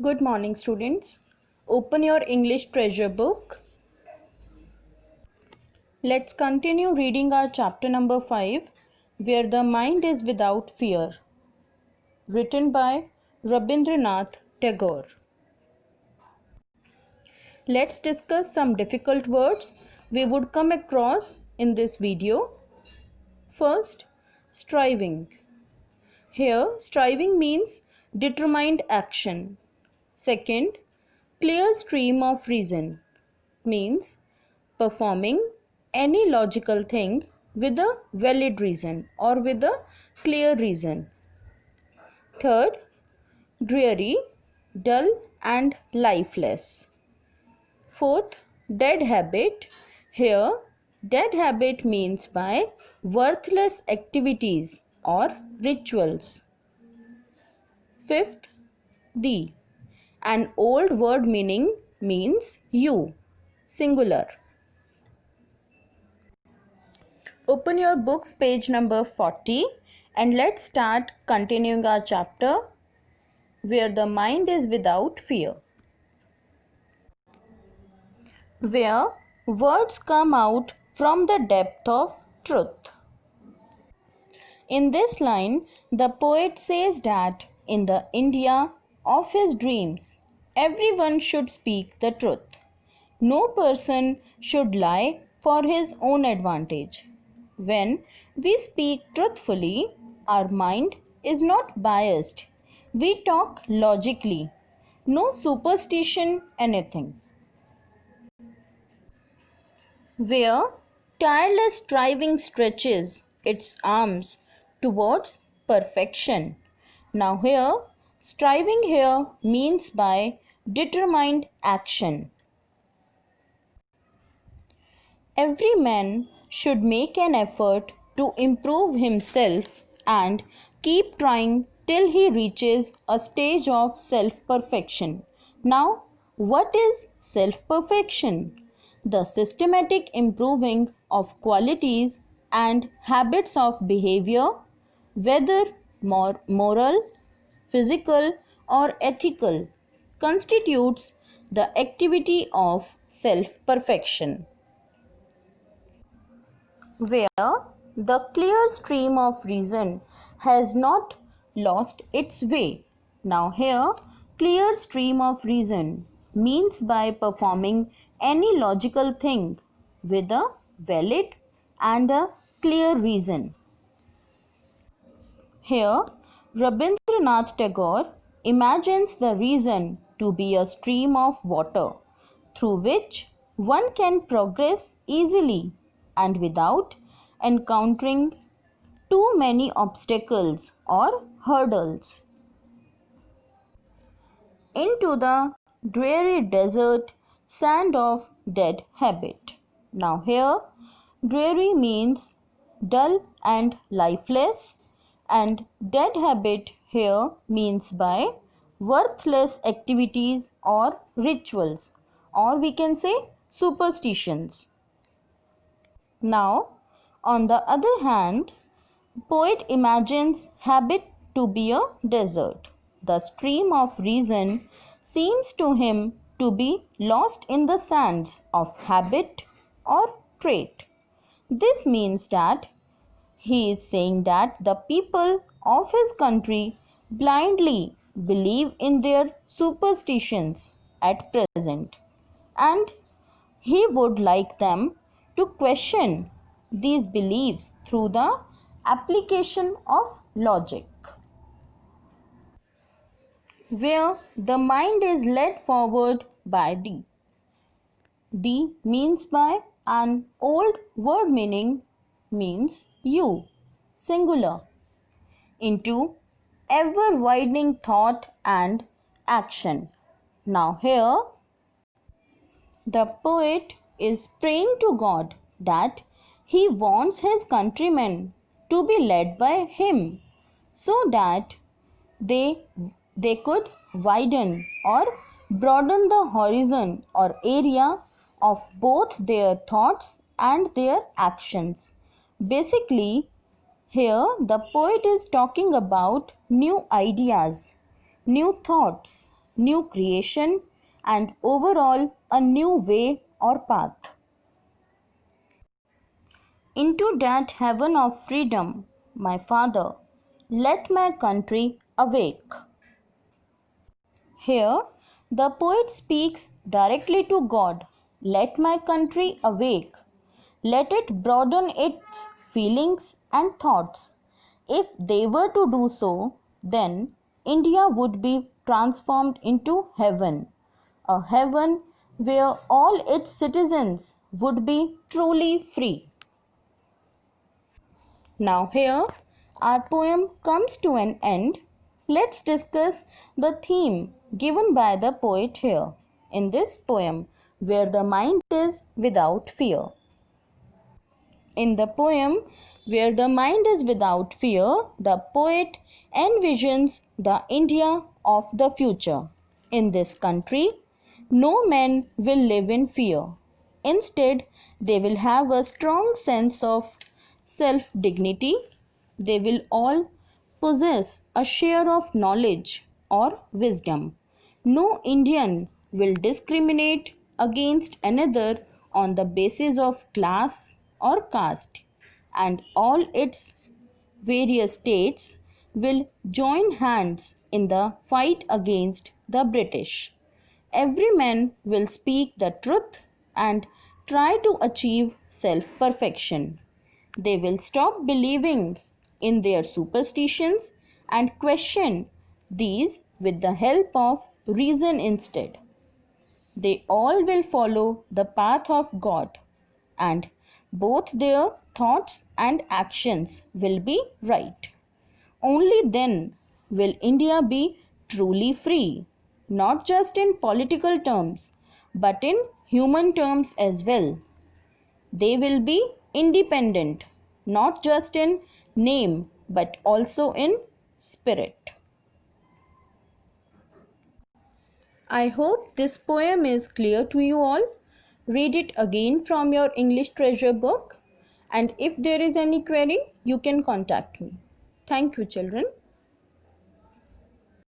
Good morning, students. Open your English treasure book. Let's continue reading our chapter number 5, Where the Mind is Without Fear, written by Rabindranath Tagore. Let's discuss some difficult words we would come across in this video. First, striving. Here, striving means determined action. Second, clear stream of reason means performing any logical thing with a valid reason or with a clear reason. Third, dreary, dull and lifeless. Fourth, dead habit. Here, dead habit means by worthless activities or rituals. Fifth, thee. An old word meaning means you, singular. Open your books page number 40 and let's start continuing our chapter Where the Mind is Without Fear. Where words come out from the depth of truth. In this line, the poet says that in the India of his dreams, everyone should speak the truth. No person should lie for his own advantage. When we speak truthfully, our mind is not biased. We talk logically. No superstition, anything. Where tireless striving stretches its arms towards perfection. Now here, striving here means by determined action. Every man should make an effort to improve himself and keep trying till he reaches a stage of self-perfection. Now, what is self-perfection? The systematic improving of qualities and habits of behavior, whether moral, physical, or ethical, constitutes the activity of self-perfection. Where the clear stream of reason has not lost its way. Now here, clear stream of reason means by performing any logical thing with a valid and a clear reason. Here, Rabindranath Tagore imagines the reason to be a stream of water through which one can progress easily and without encountering too many obstacles or hurdles. Into the dreary desert sand of dead habit. Now here, dreary means dull and lifeless, and dead habit here means by worthless activities or rituals, or we can say superstitions. Now, on the other hand, poet imagines habit to be a desert. The stream of reason seems to him to be lost in the sands of habit or trait. This means that he is saying that the people of his country blindly believe in their superstitions at present, and he would like them to question these beliefs through the application of logic. Where the mind is led forward by thee. Thee means by an old word meaning means you, singular, into ever widening thought and action. Now here the poet is praying to God that he wants his countrymen to be led by him so that they could widen or broaden the horizon or area of both their thoughts and their actions. Basically, here the poet is talking about new ideas, new thoughts, new creation, and overall a new way or path. Into that heaven of freedom, my Father, let my country awake. Here, the poet speaks directly to God. Let my country awake. Let it broaden its feelings and thoughts. If they were to do so, then India would be transformed into heaven, a heaven where all its citizens would be truly free. Now, here our poem comes to an end. Let's discuss the theme given by the poet here in this poem, where the mind is without fear. In the poem, where the mind is without fear, the poet envisions the India of the future. In this country, no man will live in fear. Instead, they will have a strong sense of self dignity. They will all possess a share of knowledge or wisdom. No Indian will discriminate against another on the basis of class or caste, and all its various states will join hands in the fight against the British. Every man will speak the truth and try to achieve self perfection. They will stop believing in their superstitions and question these with the help of reason instead. They all will follow the path of God, and both their thoughts and actions will be right. Only then will India be truly free, not just in political terms, but in human terms as well. They will be independent, not just in name, but also in spirit. I hope this poem is clear to you all. Read it again from your English treasure book, and if there is any query, you can contact me. Thank you, children.